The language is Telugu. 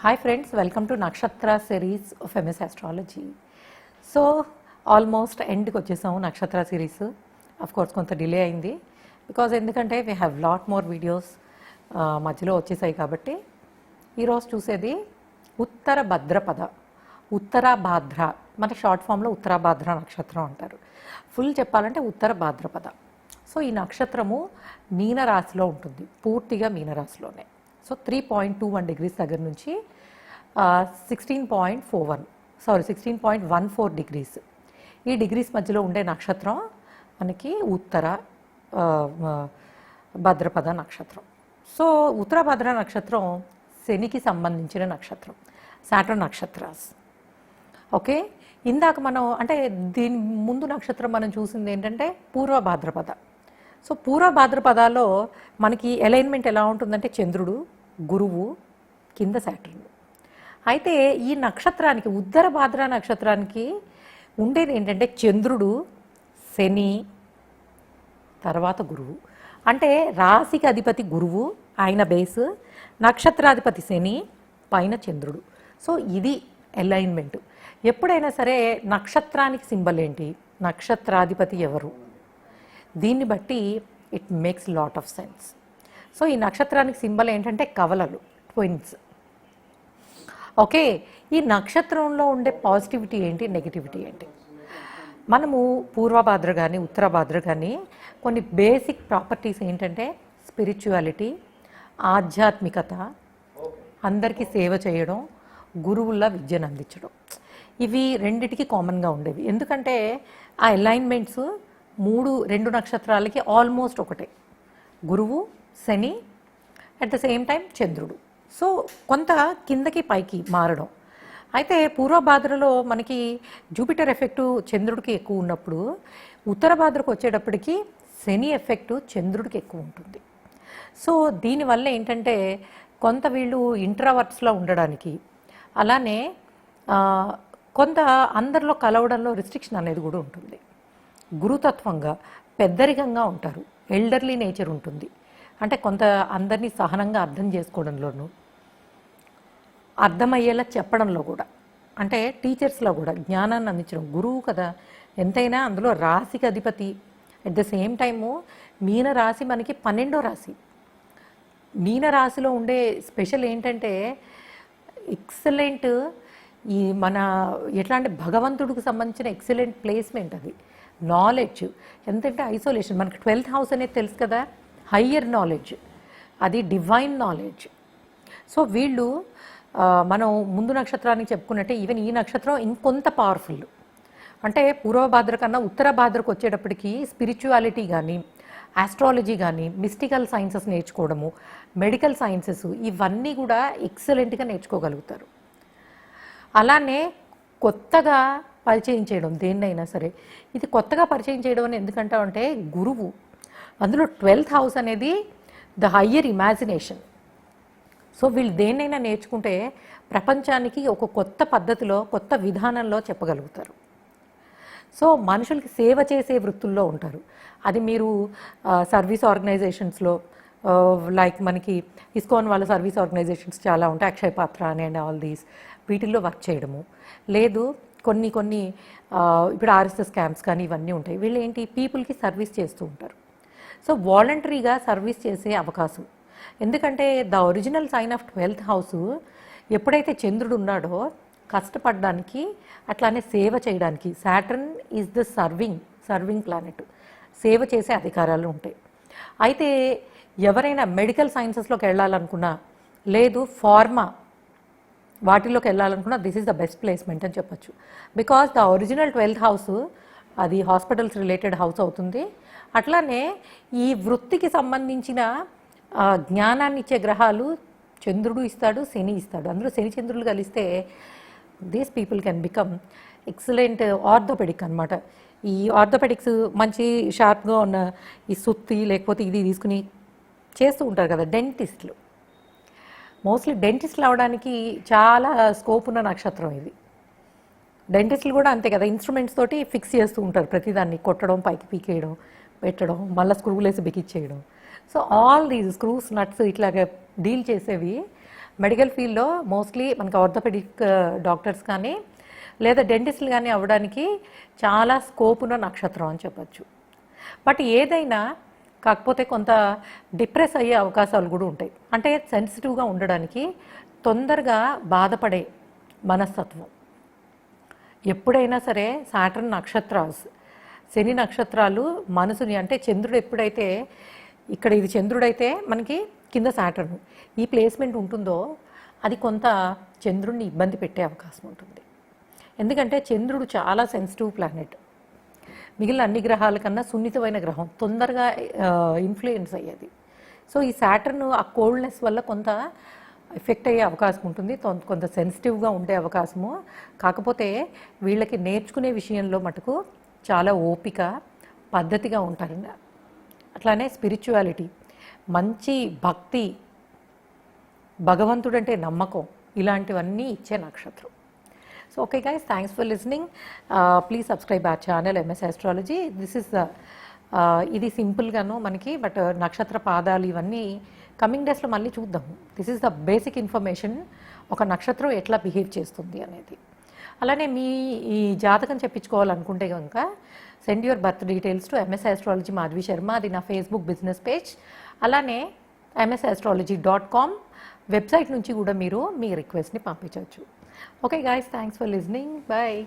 Hi friends, welcome to Nakshatra series of MS Astrology. So almost end కి వచ్చేసాము నక్షత్ర సిరీస్. అఫ్ కోర్స్ కొంత డిలే అయింది బికాజ్ ఎందుకంటే we have lot more videos మధ్యలో వచ్చేసాయి కాబట్టి ఈరోజు చూసేది ఉత్తర భద్రపద, ఉత్తరాభాద్ర, మన షార్ట్ ఫామ్లో ఉత్తరాభాద్ర నక్షత్రం అంటారు. ఫుల్ చెప్పాలంటే ఉత్తర భాద్రపద. సో ఈ నక్షత్రము మీనరాశిలో ఉంటుంది, పూర్తిగా మీనరాశిలోనే. సో 3.21 డిగ్రీస్ దగ్గర నుంచి 16.14 డిగ్రీస్, ఈ డిగ్రీస్ మధ్యలో ఉండే నక్షత్రం మనకి ఉత్తర భద్రపద నక్షత్రం. సో ఉత్తర భద్ర నక్షత్రం శనికి సంబంధించిన నక్షత్రం, సాటర్న్ నక్షత్రాస్. ఓకే, ఇందాక మనం అంటే దీని ముందు నక్షత్రం మనం చూసింది ఏంటంటే పూర్వ భాద్రపద. సో పూర్వ భాద్రపదాలో మనకి అలైన్మెంట్ ఎలా ఉంటుందంటే చంద్రుడు, గురువు, కింద సాటర్న్. అయితే ఈ నక్షత్రానికి ఉత్తర భాద్ర నక్షత్రానికి ఉండేది ఏంటంటే చంద్రుడు, శని, తర్వాత గురువు. అంటే రాశికి అధిపతి గురువు, ఆయన బేస్, నక్షత్రాధిపతి శని, పైన చంద్రుడు. సో ఇది అలైన్మెంట్. ఎప్పుడైనా సరే నక్షత్రానికి సింబల్ ఏంటి, నక్షత్రాధిపతి ఎవరు, దీన్ని బట్టి it makes lot of sense. So ఈ నక్షత్రానికి సింబల్ ఏంటంటే కవలలు, ట్విన్స్. ఓకే, ఈ నక్షత్రంలో ఉండే పాజిటివిటీ ఏంటి, నెగిటివిటీ ఏంటి? మనము పూర్వభాద్ర కానీ ఉత్తరభాద్ర కానీ కొన్ని బేసిక్ ప్రాపర్టీస్ ఏంటంటే స్పిరిచువాలిటీ, ఆధ్యాత్మికత, అందరికీ సేవ చేయడం, గురువుల విద్యను అందించడం, ఇవి రెండిటికి కామన్గా ఉండేవి. ఎందుకంటే ఆ అలైన్మెంట్స్ రెండు నక్షత్రాలకి ఆల్మోస్ట్ ఒకటే, గురువు, శని, అట్ ద సేమ్ టైం చంద్రుడు. సో కొంత కిందకి పైకి మారడం. అయితే పూర్వభాద్రలో మనకి జూపిటర్ ఎఫెక్టు చంద్రుడికి ఎక్కువ ఉన్నప్పుడు, ఉత్తర భాద్రకు వచ్చేటప్పటికి శని ఎఫెక్టు చంద్రుడికి ఎక్కువ ఉంటుంది. సో దీనివల్ల ఏంటంటే కొంత వీళ్ళు ఇంట్రావర్ట్స్లో ఉండడానికి, అలానే కొంత అందరిలో కలవడంలో రిస్ట్రిక్షన్ అనేది కూడా ఉంటుంది. గురుతత్వంగా పెద్దరికంగా ఉంటారు, ఎల్డర్లీ నేచర్ ఉంటుంది. అంటే కొంత అందరినీ సహనంగా అర్థం చేసుకోవడంలోనూ, అర్థమయ్యేలా చెప్పడంలో కూడా, అంటే టీచర్స్లో కూడా జ్ఞానాన్ని అందించడం. గురువు కదా ఎంతైనా, అందులో రాశికి అధిపతి. అట్ ద సేమ్ టైము మీన రాశి మనకి 12వ రాశి. మీన రాశిలో ఉండే స్పెషల్ ఏంటంటే ఎక్సలెంట్, ఈ మన ఎట్లా అంటే భగవంతుడికి సంబంధించిన ఎక్సలెంట్ ప్లేస్మెంట్ అది. నాలెడ్జ్ ఎంతంటే ఐసోలేషన్, మనకి 12th హౌస్ అనేది తెలుసు కదా, హయ్యర్ నాలెడ్జ్, అది డివైన్ నాలెడ్జ్. సో వీళ్ళు మనం ముందు నక్షత్రానికి చెప్పుకున్నట్టే ఈవెన్ ఈ నక్షత్రం ఇంకొంత పవర్ఫుల్. అంటే పూర్వ భాద్ర కన్నా ఉత్తర భాద్రకు వచ్చేటప్పటికి స్పిరిచువాలిటీ కానీ, ఆస్ట్రాలజీ కానీ, మిస్టికల్ సైన్సెస్ నేర్చుకోవడము, మెడికల్ సైన్సెస్, ఇవన్నీ కూడా ఎక్సలెంట్గా నేర్చుకోగలుగుతారు. అలానే కొత్తగా పరిచయం చేయడం దేన్నైనా సరే, ఇది కొత్తగా పరిచయం చేయడం అని ఎందుకంటామంటే గురువు, అందులో 12th హౌస్ అనేది ద హయ్యర్ ఇమాజినేషన్. సో వీళ్ళు దేన్నైనా నేర్చుకుంటే ప్రపంచానికి ఒక కొత్త పద్ధతిలో, కొత్త విధానంలో చెప్పగలుగుతారు. సో మనుషులకి సేవ చేసే వృత్తుల్లో ఉంటారు. అది మీరు సర్వీస్ ఆర్గనైజేషన్స్లో, లైక్ మనకి ఇస్కాన్ వాళ్ళ సర్వీస్ ఆర్గనైజేషన్స్ చాలా ఉంటాయి, అక్షయ్ పాత్ర అండ్ ఆల్ దీస్, వీటిల్లో వర్క్ చేయడము. లేదు కొన్ని ఇప్పుడు ఆర్ఎస్ఎస్ క్యాంప్స్ కానీ ఇవన్నీ ఉంటాయి. వీళ్ళు ఏంటి, పీపుల్కి సర్వీస్ చేస్తూ ఉంటారు. సో వాలంటరీగా సర్వీస్ చేసే అవకాశం. ఎందుకంటే the original sign of 12th house ఎప్పుడైతే చంద్రుడు ఉన్నాడో కష్టపడడానికి, అట్లానే సేవ చేయడానికి. Saturn is the serving planet, సేవ చేసే అధికారాలు ఉంటాయి. అయితే ఎవరైనా మెడికల్ సైన్సెస్లోకి వెళ్ళాలనుకున్నా, లేదు ఫార్మా వాటిలోకి వెళ్ళాలనుకున్నా, this is the best placement అని చెప్పచ్చు. Because the original 12th house అది హాస్పిటల్స్ రిలేటెడ్ హౌస్ అవుతుంది. అట్లానే ఈ వృత్తికి సంబంధించిన జ్ఞానాన్ని ఇచ్చే గ్రహాలు చంద్రుడు ఇస్తాడు, శని ఇస్తాడు. అందులో శని చంద్రులు కలిస్తే these people can become excellent orthopaedic అనమాట. ఈ ఆర్థోపెడిక్స్ మంచి షార్ప్గా ఉన్న ఈ సుత్తి లేకపోతే ఇది తీసుకుని చేస్తూ ఉంటారు కదా డెంటిస్టులు. మోస్ట్లీ డెంటిస్టులు అవడానికి చాలా స్కోప్ ఉన్న నక్షత్రం ఇది. డెంటిస్టులు కూడా అంతే కదా, ఇన్స్ట్రుమెంట్స్ తోటి ఫిక్స్ చేస్తూ ఉంటారు ప్రతిదాన్ని, కొట్టడం, పైకి పీకేయడం, పెట్టడం, మళ్ళీ స్క్రూలు వేసి బిగిచ్చేయడం. So all these screws, nuts ఇట్లాగా డీల్ చేసేవి మెడికల్ ఫీల్డ్లో మోస్ట్లీ మనకి ఆర్థోపెడిక్ డాక్టర్స్ కానీ లేదా డెంటిస్టులు కానీ అవ్వడానికి చాలా స్కోప్ ఉన్న నక్షత్రం అని చెప్పచ్చు. బట్ ఏదైనా కాకపోతే కొంత డిప్రెస్ అయ్యే అవకాశాలు కూడా ఉంటాయి. అంటే సెన్సిటివ్గా ఉండడానికి, తొందరగా బాధపడే మనస్తత్వం. ఎప్పుడైనా సరే సాటర్న్ నక్షత్రాలు, శని నక్షత్రాలు మనసుని, అంటే చంద్రుడు ఎప్పుడైతే ఇక్కడ ఇది చంద్రుడైతే మనకి కింద సాటర్న్ ఈ ప్లేస్మెంట్ ఉంటుందో అది కొంత చంద్రుడిని ఇబ్బంది పెట్టే అవకాశం ఉంటుంది. ఎందుకంటే చంద్రుడు చాలా సెన్సిటివ్ ప్లానెట్, మిగిలిన అన్ని గ్రహాల కన్నా సున్నితమైన గ్రహం, తొందరగా ఇన్ఫ్లుయెన్స్ అయ్యేది. సో ఈ సాటర్న్ ఆ కోల్డ్నెస్ వల్ల కొంత ఎఫెక్ట్ అయ్యే అవకాశం ఉంటుంది, కొంత సెన్సిటివ్గా ఉండే అవకాశము. కాకపోతే వీళ్ళకి నేర్చుకునే విషయంలో మటుకు చాలా ఓపిక, పద్ధతిగా ఉంటారండి. అట్లానే స్పిరిచువాలిటీ, మంచి భక్తి, భగవంతుడంటే నమ్మకం, ఇలాంటివన్నీ ఇచ్చే నక్షత్రం. So okay guys, thanks for listening. Please subscribe our channel MS astrology. This is ఇది సింపుల్గాను మనకి, బట్ నక్షత్ర పాదాలు ఇవన్నీ కమింగ్ డేస్లో మళ్ళీ చూద్దాము. This is the basic information, ఒక నక్షత్రం ఎట్లా బిహేవ్ చేస్తుంది అనేది. అలానే మీ ఈ జాతకం చెప్పించుకోవాలనుకుంటే కనుక send your birth details to MS astrology Madhavi Sharma, అది నా ఫేస్బుక్ బిజినెస్ పేజ్. అలానే msastrology.com వెబ్సైట్ నుంచి కూడా మీరు మీ రిక్వెస్ట్ని పంపించవచ్చు. Okay guys, thanks for listening. Bye.